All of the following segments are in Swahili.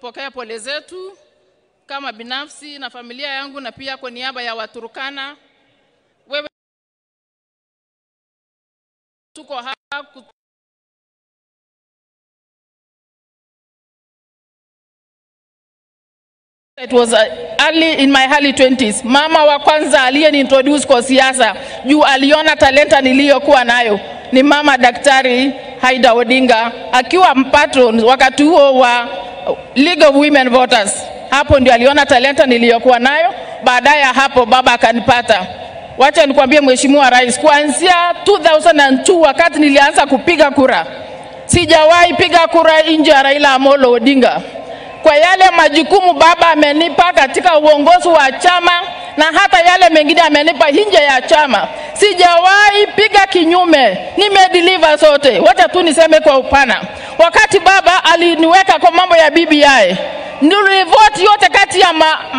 kupokea pole zetu kama binafsi na familia yangu na pia kwa niaba ya Waturkana. Wewe tuko hapa It was early in my early 20s. Mama wa kwanza aliyeni introduce kwa siasa juu aliona talenta niliyokuwa nayo ni mama Daktari Haida Odinga, akiwa patron wakati huo wa League of Women Voters. Hapo ndio aliona talenta niliyokuwa nayo. Baadaye hapo baba akanipata. Wacha nikwambie Mheshimiwa Rais, kuanzia 2002 wakati nilianza kupiga kura, sijawahi piga kura nje ya Raila Amolo Odinga. Kwa yale majukumu baba amenipa katika uongozi wa chama na hata yale mengine amenipa nje ya chama, sijawahi piga kinyume, nimedeliver sote. Wacha tu niseme kwa upana, wakati baba aliniweka kwa mambo ya BBI, nilivote yote kati ya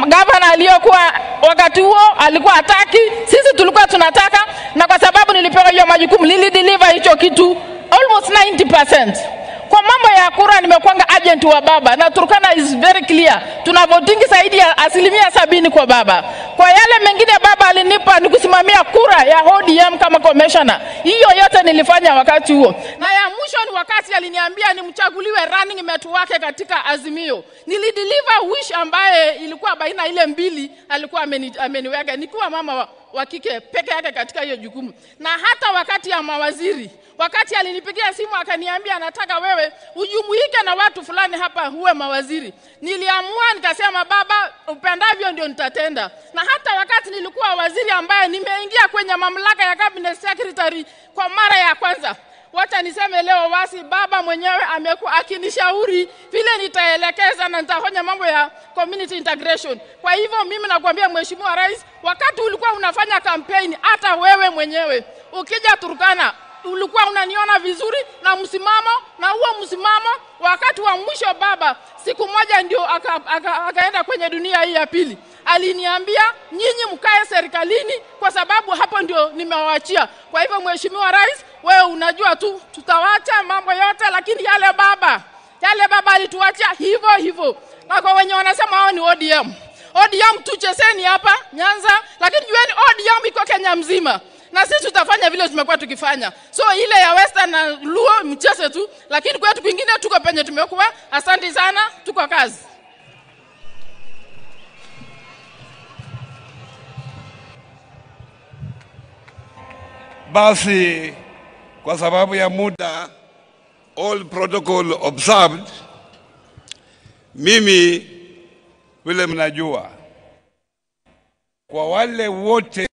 gavana aliyokuwa wakati huo alikuwa hataki, sisi tulikuwa tunataka, na kwa sababu nilipewa hiyo majukumu nilideliver hicho kitu almost 90%. Kwa mambo ya kura nimekuanga agent wa baba, na Turkana is very clear. Tuna voting zaidi ya 70% kwa baba. Kwa yale mengine baba alinipa ni kusimamia kura ya ODM kama commissioner. Hiyo yote nilifanya wakati huo. Na ya mwisho ni wakati aliniambia nimchaguliwe running mate wake katika Azimio. Nilideliver wish ambaye ilikuwa baina ile mbili alikuwa ameniweka. Nikuwa mama wa kike peke yake katika hiyo jukumu. Na hata wakati ya mawaziri, wakati alinipigia simu akaniambia anataka wewe ujumuike na watu fulani hapa uwe mawaziri, niliamua nikasema baba upendavyo ndio nitatenda. Na hata wakati nilikuwa waziri ambaye nimeingia kwenye mamlaka ya cabinet secretary kwa mara ya kwanza, wacha niseme leo wasi baba mwenyewe amekuwa akinishauri vile nitaelekeza na nitafanya mambo ya community integration. Kwa hivyo mimi nakwambia Mheshimiwa Rais, wakati ulikuwa unafanya campaign, hata wewe mwenyewe ukija Turkana ulikuwa unaniona vizuri na msimamo, na huo msimamo wakati wa mwisho baba siku moja ndio akaenda kwenye dunia hii ya pili, aliniambia nyinyi mkae serikalini kwa sababu hapo ndio nimewaachia. Kwa hivyo Mheshimiwa Rais, wewe unajua tu tutawacha mambo yote, lakini yale baba alituacha hivyo hivyo. Na kwa wenye wanasema hao ni ODM tucheseni hapa Nyanza, lakini jueni ODM iko Kenya mzima. Na sisi tutafanya vile tumekuwa tukifanya. So ile ya Western na Luo mcheze tu, lakini kwetu kwingine tuko penye tumekuwa. Asante sana, tuko kazi. Basi kwa sababu ya muda, all protocol observed, mimi vile mnajua, kwa wale wote